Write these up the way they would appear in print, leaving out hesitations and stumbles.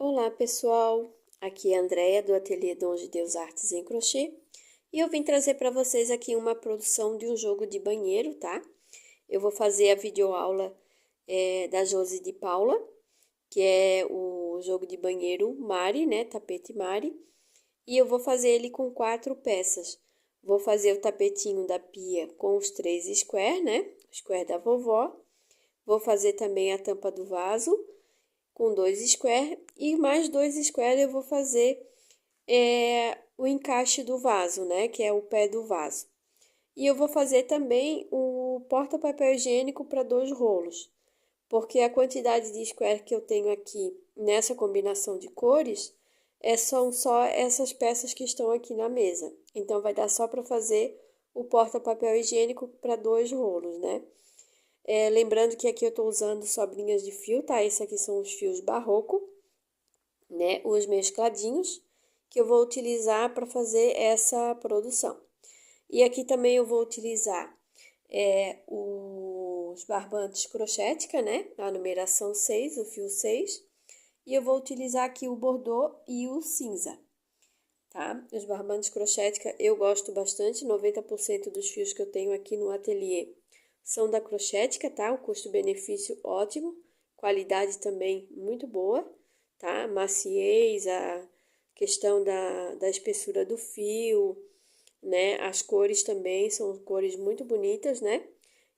Olá pessoal, aqui é a Andrea do Ateliê Dons de Deus Artes em Crochê e eu vim trazer para vocês aqui uma produção de um jogo de banheiro, tá? Eu vou fazer a videoaula da Josi de Paula, que é o jogo de banheiro Mari, né? Tapete Mari, e eu vou fazer ele com 4 peças. Vou fazer o tapetinho da pia com os 3 square, né? O square da vovó. Vou fazer também a tampa do vaso com 2 square e mais 2 square eu vou fazer o encaixe do vaso, né, que é o pé do vaso. E eu vou fazer também o porta-papel higiênico para 2 rolos, porque a quantidade de square que eu tenho aqui nessa combinação de cores são só essas peças que estão aqui na mesa. Então vai dar só para fazer o porta-papel higiênico para 2 rolos, né? Lembrando que aqui eu estou usando sobrinhas de fio, tá? Esses aqui são os fios barroco, né? Os mescladinhos que eu vou utilizar para fazer essa produção. E aqui também eu vou utilizar os barbantes crochética, né? A numeração 6, o fio 6. E eu vou utilizar aqui o bordô e o cinza, tá? Os barbantes crochética eu gosto bastante, 90% dos fios que eu tenho aqui no ateliê são da crochética, tá? O custo-benefício ótimo, qualidade também muito boa, tá? Maciez, a questão da espessura do fio, né? As cores também são cores muito bonitas, né?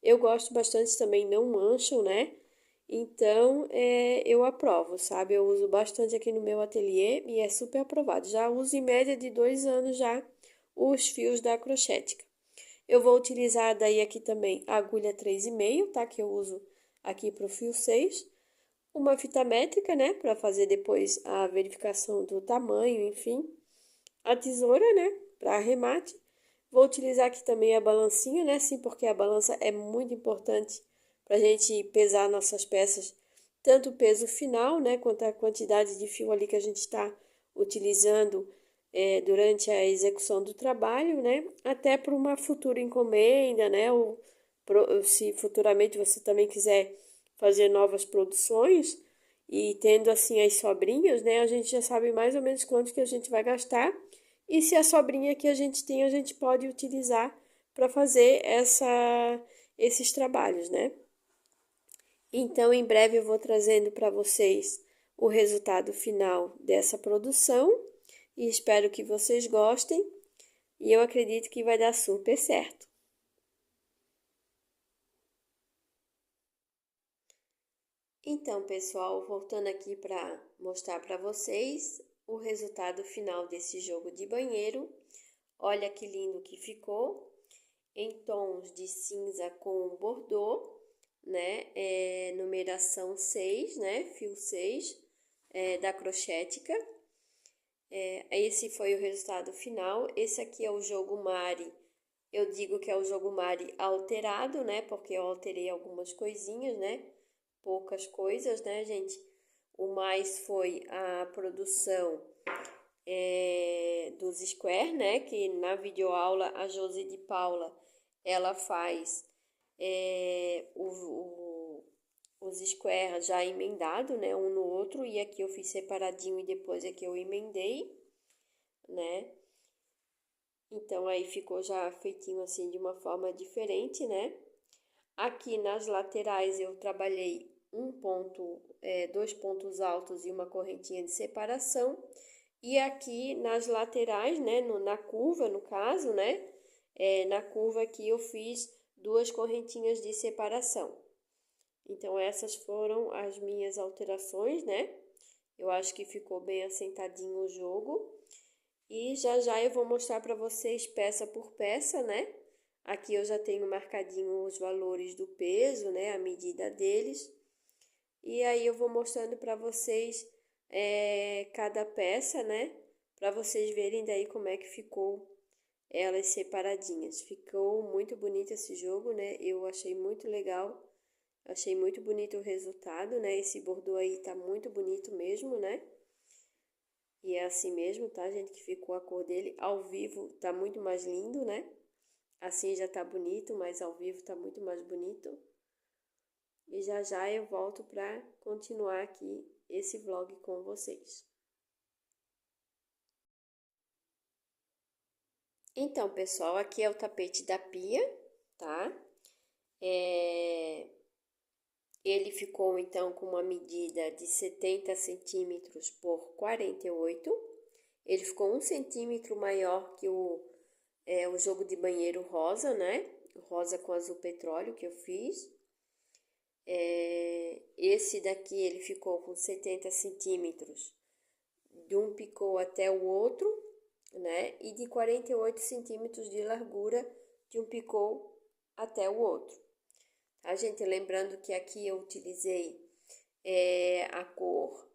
Eu gosto bastante também, não mancham, né? Então, eu aprovo, sabe? Eu uso bastante aqui no meu ateliê e é super aprovado. Já uso em média de 2 anos já os fios da crochética. Eu vou utilizar daí aqui também a agulha 3,5, tá? Que eu uso aqui para o fio 6. Uma fita métrica, né? Para fazer depois a verificação do tamanho, enfim. A tesoura, né? Para arremate. Vou utilizar aqui também a balancinha, né? Sim, porque a balança é muito importante para a gente pesar nossas peças. Tanto o peso final, né? Quanto a quantidade de fio ali que a gente está utilizando durante a execução do trabalho, né? Até para uma futura encomenda, né? Ou se futuramente você também quiser fazer novas produções e tendo assim as sobrinhas, né? A gente já sabe mais ou menos quanto que a gente vai gastar e se a sobrinha que a gente tem a gente pode utilizar para fazer esses trabalhos, né? Então, em breve eu vou trazendo para vocês o resultado final dessa produção e espero que vocês gostem e eu acredito que vai dar super certo. Então, pessoal, voltando aqui para mostrar para vocês o resultado final desse jogo de banheiro. Olha que lindo que ficou, em tons de cinza com bordô, né? Numeração 6, né? Fio 6, da crochética. Esse foi o resultado final. Esse aqui é o jogo Mari. Eu digo que é o jogo Mari alterado, né? Porque eu alterei algumas coisinhas, né? Poucas coisas, né, gente? O mais foi a produção dos square, né? Que na videoaula a Josi de Paula ela faz os square já emendado, né? Um no outro e aqui eu fiz separadinho e depois aqui eu emendei, né? Então aí ficou já feitinho assim de uma forma diferente, né? Aqui nas laterais eu trabalhei dois pontos altos e uma correntinha de separação. E aqui nas laterais, né, na curva, no caso, né, na curva aqui eu fiz 2 correntinhas de separação. Então, essas foram as minhas alterações, né? Eu acho que ficou bem assentadinho o jogo. E já eu vou mostrar para vocês peça por peça, né? Aqui eu já tenho marcadinho os valores do peso, né? A medida deles. E aí eu vou mostrando para vocês cada peça, né? Para vocês verem daí como é que ficou elas separadinhas. Ficou muito bonito esse jogo, né? Eu achei muito legal. Achei muito bonito o resultado, né? Esse bordô aí tá muito bonito mesmo, né? E é assim mesmo, tá, gente? Que ficou a cor dele. Ao vivo tá muito mais lindo, né? Assim já tá bonito, mas ao vivo tá muito mais bonito. e já já eu volto para continuar aqui esse vlog com vocês. Então, pessoal, aqui é o tapete da pia, tá? Ele ficou, então, com uma medida de 70 centímetros por 48. Ele ficou 1 centímetro maior que o jogo de banheiro rosa, né? Rosa com azul petróleo que eu fiz. Esse daqui, ele ficou com 70 centímetros de um picô até o outro, né? E de 48 centímetros de largura de um picô até o outro. Tá, gente? Lembrando que aqui eu utilizei a cor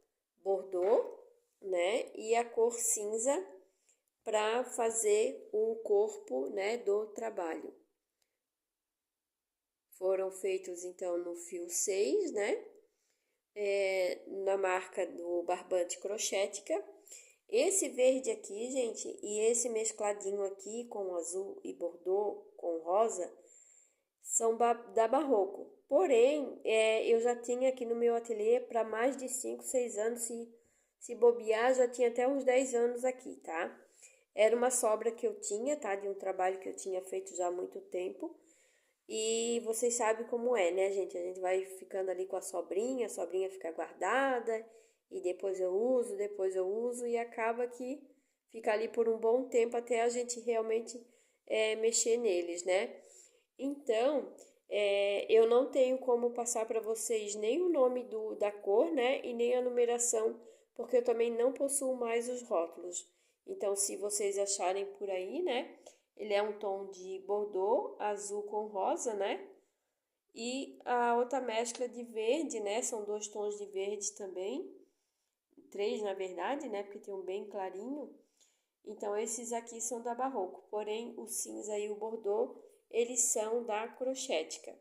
bordô, né? E a cor cinza para fazer o corpo, né, do trabalho. Foram feitos, então, no fio 6, né? Na marca do Barbante Crochética. Esse verde aqui, gente, e esse mescladinho aqui com azul e bordô, com rosa, são da Barroco. Porém, eu já tinha aqui no meu ateliê para mais de 5, 6 anos, se bobear, já tinha até uns 10 anos aqui, tá? Era uma sobra que eu tinha, tá? De um trabalho que eu tinha feito já há muito tempo. E vocês sabem como é, né, gente? A gente vai ficando ali com a sobrinha fica guardada, e depois eu uso, e acaba que fica ali por um bom tempo até a gente realmente mexer neles, né? Então, eu não tenho como passar para vocês nem o nome da cor, né? E nem a numeração, porque eu também não possuo mais os rótulos. Então, se vocês acharem por aí, né? Ele é um tom de bordô, azul com rosa, né? E a outra mescla de verde, né? São 2 tons de verde também. 3, na verdade, né? Porque tem um bem clarinho. Então, esses aqui são da Barroco. Porém, o cinza e o bordô, eles são da Crochética.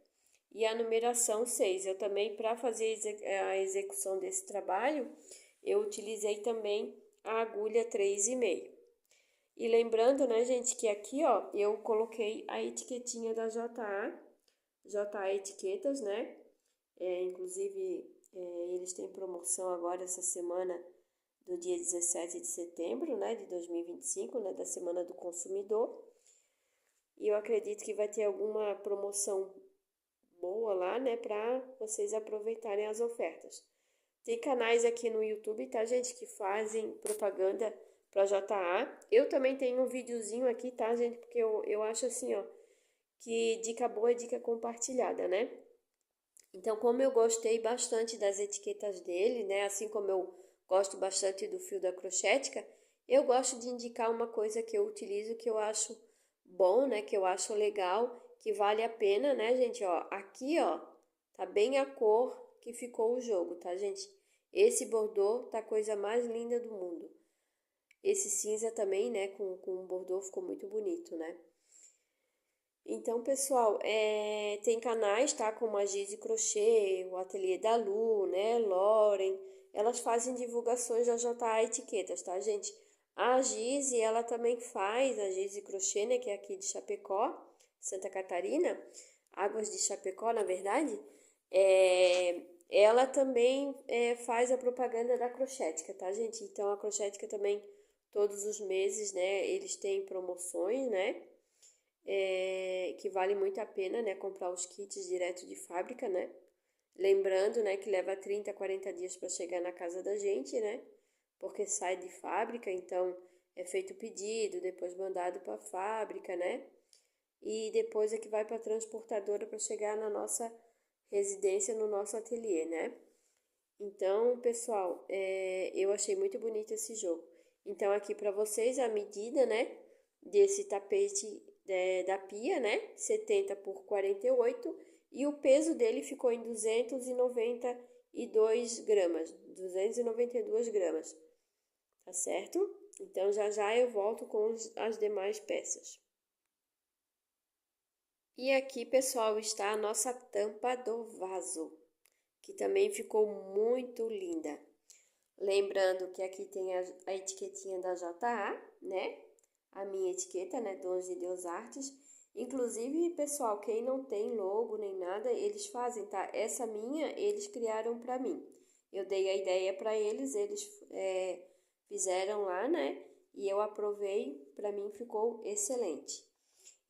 E a numeração 6. Eu também, para fazer a execução desse trabalho, eu utilizei também a agulha 3,5. E lembrando, né, gente, que aqui, ó, eu coloquei a etiquetinha da JA Etiquetas, né? Inclusive, eles têm promoção agora essa semana do dia 17 de setembro, né, de 2025, né, da Semana do Consumidor. E eu acredito que vai ter alguma promoção boa lá, né, para vocês aproveitarem as ofertas. Tem canais aqui no YouTube, tá, gente, que fazem propaganda para JA. Eu também tenho um videozinho aqui, tá, gente, porque eu acho assim, ó, que dica boa é dica compartilhada, né? Então, como eu gostei bastante das etiquetas dele, né, assim como eu gosto bastante do fio da Crochética, eu gosto de indicar uma coisa que eu utilizo, que eu acho bom, né, que eu acho legal, que vale a pena, né, gente, ó, aqui, ó, tá bem a cor que ficou o jogo, tá, gente? Esse bordô tá a coisa mais linda do mundo. Esse cinza também, né, com o bordô ficou muito bonito, né? Então, pessoal, tem canais, tá? Como a Giz Crochê, o Ateliê da Lu, né? Lauren. Elas fazem divulgações da JA Etiquetas, tá, gente? A Giz, ela também faz, a Giz Crochê, né? Que é aqui de Chapecó, Santa Catarina. Águas de Chapecó, na verdade. Ela também faz a propaganda da Crochética, tá, gente? Então, a Crochética também, todos os meses, né? Eles têm promoções, né? Que vale muito a pena, né, comprar os kits direto de fábrica, né? Lembrando, né, que leva 30, 40 dias para chegar na casa da gente, né? Porque sai de fábrica, então é feito o pedido, depois mandado para a fábrica, né? E depois é que vai para a transportadora para chegar na nossa residência, no nosso ateliê, né? Então, pessoal, eu achei muito bonito esse jogo. Então, aqui para vocês a medida, né, desse tapete da pia, né, 70 por 48, e o peso dele ficou em 292 gramas, 292 gramas, tá certo? Então, já já eu volto com as demais peças. E aqui, pessoal, está a nossa tampa do vaso, que também ficou muito linda. Lembrando que aqui tem a etiquetinha da JA, né? A minha etiqueta, né? Dons de Deus Artes. Inclusive, pessoal, quem não tem logo nem nada, eles fazem, tá? Essa minha, eles criaram pra mim. Eu dei a ideia pra eles, eles fizeram lá, né? E eu aprovei, pra mim ficou excelente.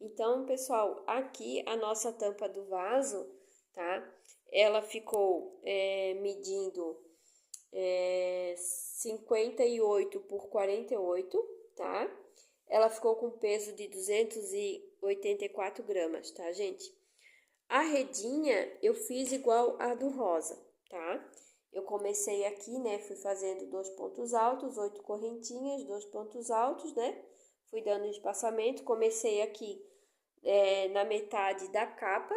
Então, pessoal, aqui a nossa tampa do vaso, tá? Ela ficou medindo 58 por 48, tá? Ela ficou com peso de 284 gramas, tá, gente? A redinha eu fiz igual a do rosa, tá? Eu comecei aqui, né? Fui fazendo 2 pontos altos, 8 correntinhas, 2 pontos altos, né? Fui dando espaçamento. Comecei aqui na metade da capa,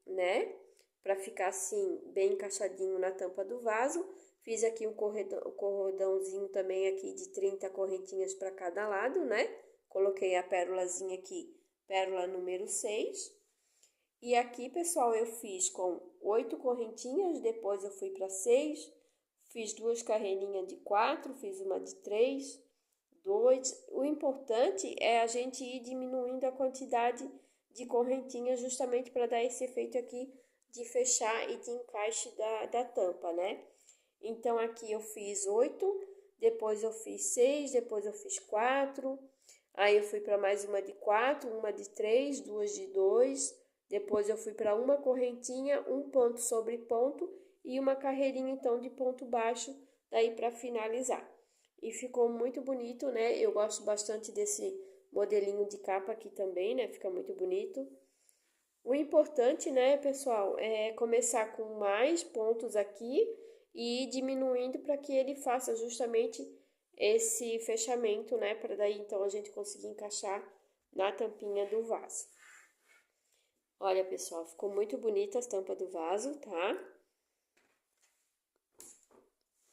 né? Para ficar assim, bem encaixadinho na tampa do vaso. Fiz aqui um cordãozinho também aqui de 30 correntinhas para cada lado, né? Coloquei a pérolazinha aqui, pérola número 6. E aqui, pessoal, eu fiz com 8 correntinhas, depois eu fui para 6, fiz 2 carreirinhas de 4, fiz uma de 3, 2. O importante é a gente ir diminuindo a quantidade de correntinhas justamente para dar esse efeito aqui de fechar e de encaixe da tampa, né? Então, aqui eu fiz 8, depois eu fiz 6, depois eu fiz 4, aí eu fui para mais uma de 4, uma de 3, duas de 2, depois eu fui para uma correntinha, um ponto sobre ponto e uma carreirinha então de ponto baixo, daí para finalizar. E ficou muito bonito, né? Eu gosto bastante desse modelinho de capa aqui também, né? Fica muito bonito. O importante, né, pessoal, é começar com mais pontos aqui e ir diminuindo para que ele faça justamente esse fechamento, né? Para daí então a gente conseguir encaixar na tampinha do vaso. Olha, pessoal, ficou muito bonita a tampa do vaso, tá?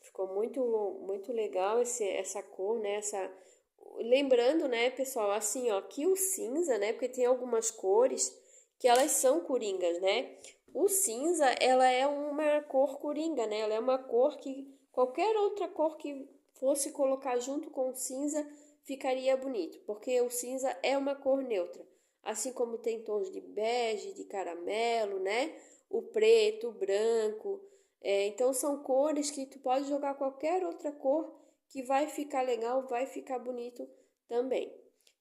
Ficou muito legal essa cor, né? Lembrando, né, pessoal, assim, ó, que o cinza, né? Porque tem algumas cores que elas são coringas, né? O cinza, ela é uma cor coringa, né? Ela é uma cor que qualquer outra cor que fosse colocar junto com o cinza ficaria bonito, porque o cinza é uma cor neutra. Assim como tem tons de bege, de caramelo, né? O preto, o branco. Então são cores que tu pode jogar qualquer outra cor que vai ficar legal, vai ficar bonito também.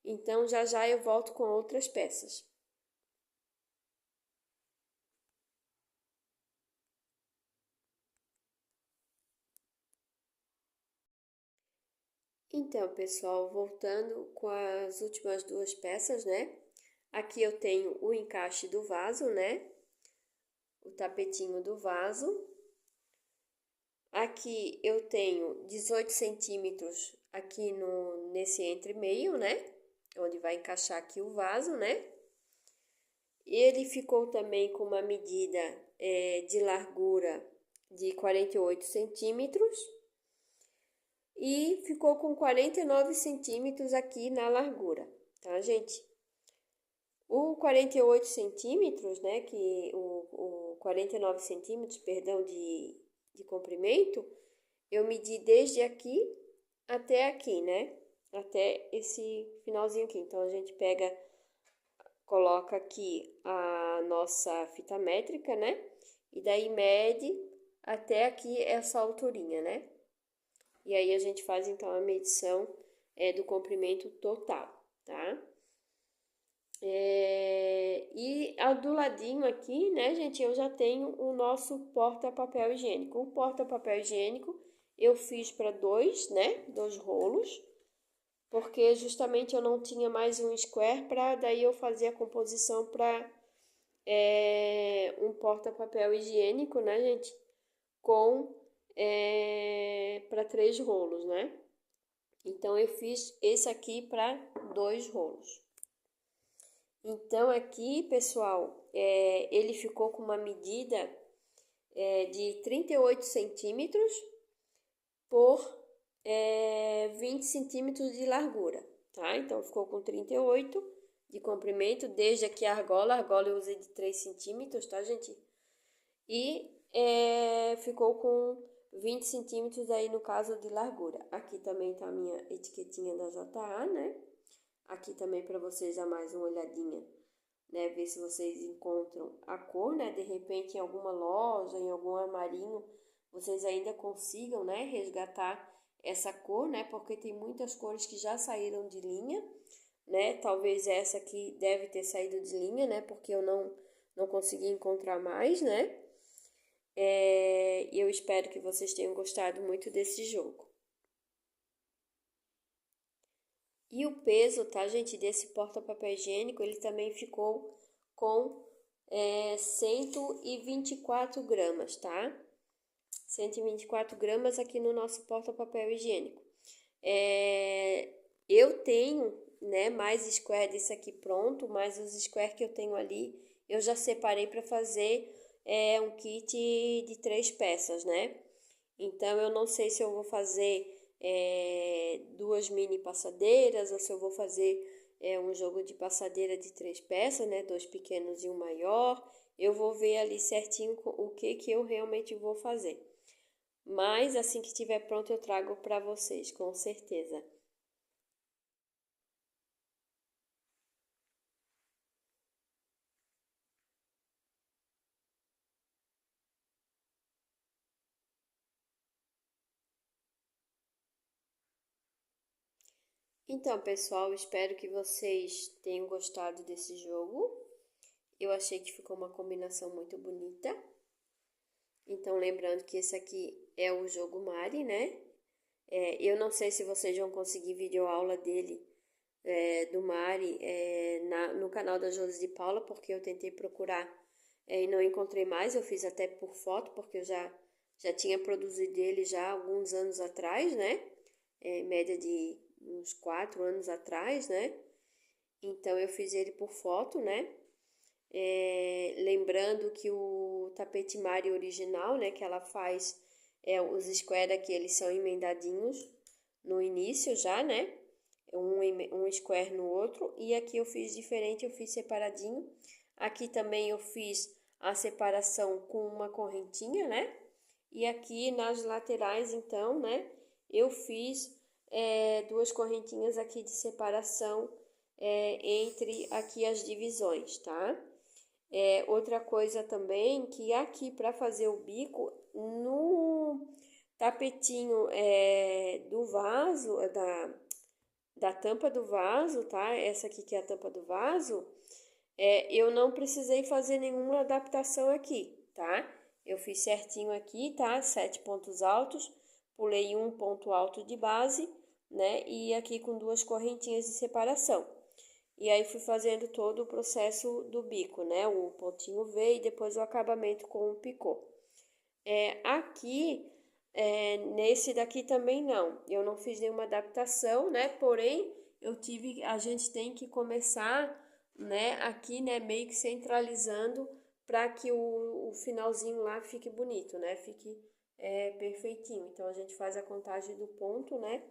Então já já eu volto com outras peças. Então, pessoal, voltando com as últimas duas peças, né? Aqui eu tenho o encaixe do vaso, né? O tapetinho do vaso. Aqui eu tenho 18 centímetros aqui nesse entre-meio, né? Onde vai encaixar aqui o vaso, né? Ele ficou também com uma medida de largura de 48 centímetros e ficou com 49 centímetros aqui na largura, tá, gente? O 48 centímetros, né, o 49 centímetros, perdão, de comprimento, eu medi desde aqui até aqui, né? Até esse finalzinho aqui. Então, a gente coloca aqui a nossa fita métrica, né? E daí mede até aqui essa alturinha, né? E aí a gente faz então a medição do comprimento total, tá? E do ladinho aqui, né, gente, eu já tenho o nosso porta-papel higiênico. O porta-papel higiênico eu fiz para dois, né, 2 rolos, porque justamente eu não tinha mais um square para daí eu fazer a composição para um porta-papel higiênico, né, gente, com para 3 rolos, né? Então eu fiz esse aqui para 2 rolos. Então aqui, pessoal, ele ficou com uma medida de 38 centímetros por 20 centímetros de largura, tá? Então ficou com 38 de comprimento, desde aqui a argola eu usei de 3 centímetros, tá, gente? E ficou com 20 centímetros aí no caso de largura. Aqui também tá a minha etiquetinha da JA, né? Aqui também para vocês dar mais uma olhadinha né, ver se vocês encontram a cor, né, de repente em alguma loja, em algum armarinho, vocês ainda consigam, né, resgatar essa cor, né, porque tem muitas cores que já saíram de linha, né, talvez essa aqui deve ter saído de linha, né, porque eu não consegui encontrar mais, né, e eu espero que vocês tenham gostado muito desse jogo. E o peso, tá, gente, desse porta-papel higiênico, ele também ficou com 124 gramas, tá? 124 gramas aqui no nosso porta-papel higiênico. Eu tenho, né, mais square desse aqui pronto, mas os square que eu tenho ali, eu já separei para fazer um kit de 3 peças, né? Então, eu não sei se eu vou fazer 2 mini passadeiras ou se eu vou fazer um jogo de passadeira de 3 peças, né? 2 pequenos e um maior. Eu vou ver ali certinho o que eu realmente vou fazer. Mas assim que estiver pronto eu trago para vocês, com certeza. Então, pessoal, espero que vocês tenham gostado desse jogo. Eu achei que ficou uma combinação muito bonita. Então, lembrando que esse aqui é o jogo Mari, né? Eu não sei se vocês vão conseguir videoaula dele, do Mari, no canal da Josi de Paula, porque eu tentei procurar e não encontrei mais. Eu fiz até por foto, porque eu já tinha produzido ele já há alguns anos atrás, né? Média de uns 4 anos atrás, né? Então, eu fiz ele por foto, né? Lembrando que o tapete Mari original, né, que ela faz, os square aqui, eles são emendadinhos no início já, né? Um square no outro. E aqui eu fiz diferente, eu fiz separadinho. Aqui também eu fiz a separação com uma correntinha, né? E aqui nas laterais, então, né, eu fiz 2 correntinhas aqui de separação entre aqui as divisões, tá? Outra coisa também, que aqui para fazer o bico, no tapetinho do vaso, da tampa do vaso, tá? Essa aqui que é a tampa do vaso, eu não precisei fazer nenhuma adaptação aqui, tá? Eu fiz certinho aqui, tá? 7 pontos altos, pulei um ponto alto de base, né? E aqui com 2 correntinhas de separação. E aí fui fazendo todo o processo do bico, né? O pontinho V e depois o acabamento com o picô. Aqui, nesse daqui também não. Eu não fiz nenhuma adaptação, né? Porém, a gente tem que começar, né? Aqui, né? Meio que centralizando para que o finalzinho lá fique bonito, né? Fique perfeitinho. Então, a gente faz a contagem do ponto, né?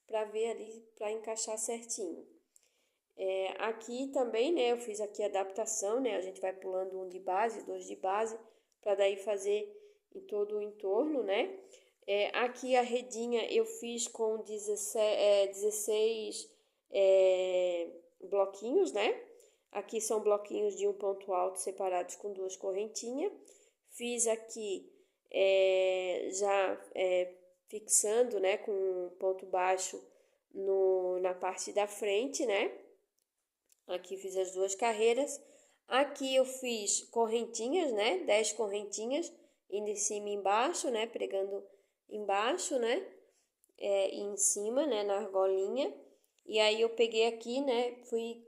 Para ver ali, para encaixar certinho. Aqui também, né, eu fiz aqui a adaptação, né, a gente vai pulando um de base, 2 de base, para daí fazer em todo o entorno, né. Aqui a redinha eu fiz com 16 bloquinhos, né. Aqui são bloquinhos de um ponto alto separados com 2 correntinhas. Fiz aqui já fixando, né, com um ponto baixo na parte da frente, né. Aqui fiz as 2 carreiras. Aqui eu fiz correntinhas, né? 10 correntinhas, indo em cima e embaixo, né? Pregando embaixo, né? E em cima, né? Na argolinha. E aí eu peguei aqui, né? Fui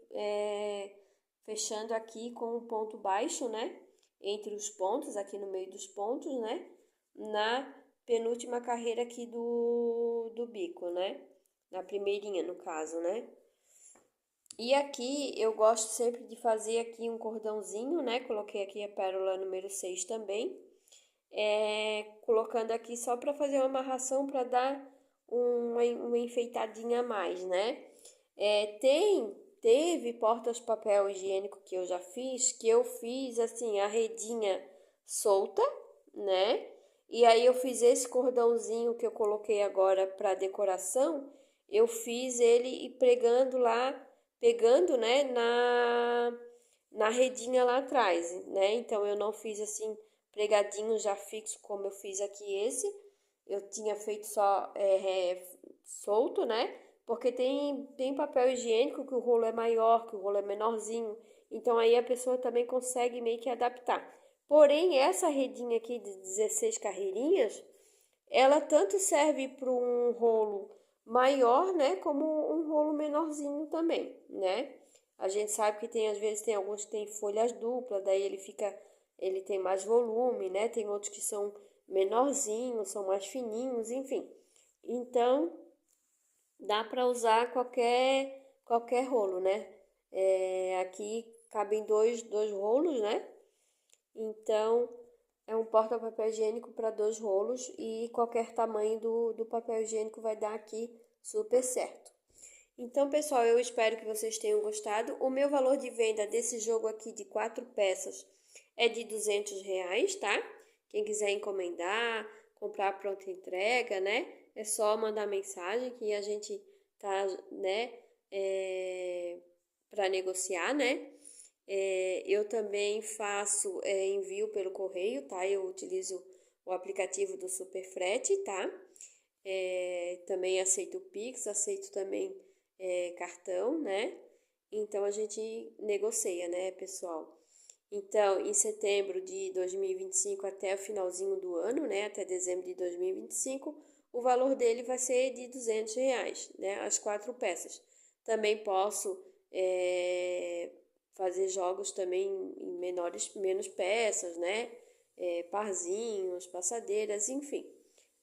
fechando aqui com um ponto baixo, né? Entre os pontos, aqui no meio dos pontos, né? Na penúltima carreira aqui do bico, né? Na primeirinha, no caso, né? E aqui eu gosto sempre de fazer aqui um cordãozinho, né? Coloquei aqui a pérola número 6 também. Colocando aqui só para fazer uma amarração para dar uma enfeitadinha a mais, né? Teve portas-papel higiênico que eu já fiz, que eu fiz assim, a redinha solta, né? E aí eu fiz esse cordãozinho que eu coloquei agora para decoração, eu fiz ele e pregando lá, pegando, né, na redinha lá atrás, né? Então eu não fiz assim pregadinho já fixo como eu fiz aqui esse. Eu tinha feito só solto, né? Porque tem papel higiênico que o rolo é maior, que o rolo é menorzinho. Então aí a pessoa também consegue meio que adaptar. Porém, essa redinha aqui de 16 carreirinhas, ela tanto serve para um rolo maior, né, como um rolo menorzinho também, né? A gente sabe que às vezes tem alguns que tem folhas duplas, daí ele tem mais volume, né? Tem outros que são menorzinhos, são mais fininhos, enfim. Então, dá para usar qualquer rolo, né? Aqui cabem dois rolos, né? Então, é um porta-papel higiênico para 2 rolos e qualquer tamanho do papel higiênico vai dar aqui super certo. Então, pessoal, eu espero que vocês tenham gostado. O meu valor de venda desse jogo aqui de 4 peças é de R$ 200, tá? Quem quiser encomendar, comprar pronta entrega, né? É só mandar mensagem que a gente tá, né, para negociar, né? Eu também faço envio pelo correio, tá? Eu utilizo o aplicativo do Superfrete, tá? Também aceito Pix, aceito também cartão, né? Então a gente negocia, né, pessoal? Então, em setembro de 2025 até o finalzinho do ano, né, até dezembro de 2025, o valor dele vai ser de R$ 200, né, as 4 peças. Também posso fazer jogos também em menos peças, né, parzinhos, passadeiras, enfim.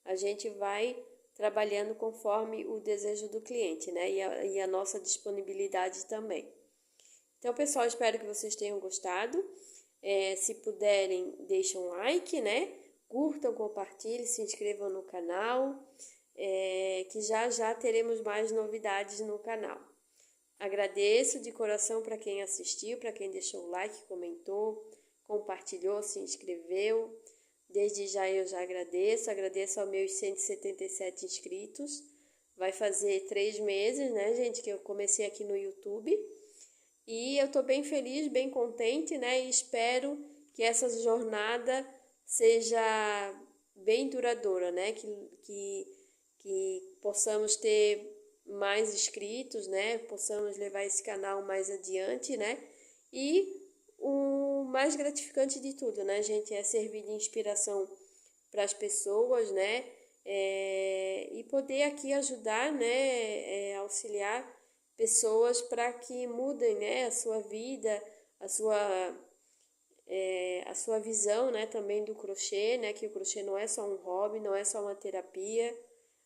A gente vai trabalhando conforme o desejo do cliente, né, e a nossa disponibilidade também. Então, pessoal, espero que vocês tenham gostado. Se puderem, deixem um like, né? Curtam, compartilhem, se inscrevam no canal, que já já teremos mais novidades no canal. Agradeço de coração para quem assistiu, para quem deixou o like, comentou, compartilhou, se inscreveu. Desde já eu já agradeço aos meus 177 inscritos. Vai fazer 3 meses, né, gente, que eu comecei aqui no YouTube. E eu estou bem feliz, bem contente, né? E espero que essa jornada seja bem duradoura, né? Que possamos ter mais inscritos, né? Possamos levar esse canal mais adiante, né? E o mais gratificante de tudo, né, gente, é servir de inspiração para as pessoas, né? E poder aqui ajudar, né? Auxiliar pessoas para que mudem, né, a sua vida, a sua visão, né, também do crochê, né, que o crochê não é só um hobby, não é só uma terapia.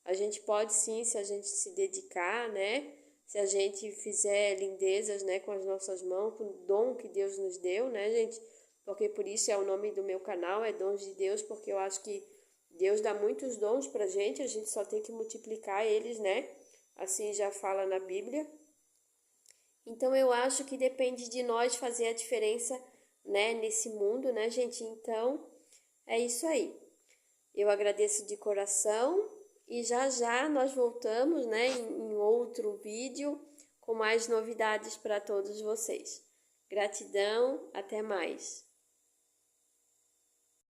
A gente pode sim, se a gente se dedicar, né, se a gente fizer lindezas, né, com as nossas mãos, com o dom que Deus nos deu, né, gente, porque por isso é o nome do meu canal, é Dons de Deus, porque eu acho que Deus dá muitos dons pra gente, a gente só tem que multiplicar eles, né, assim já fala na Bíblia. Então eu acho que depende de nós fazer a diferença, né, nesse mundo, né, gente? Então é isso aí. Eu agradeço de coração e já já nós voltamos, né, em outro vídeo com mais novidades para todos vocês. Gratidão, até mais.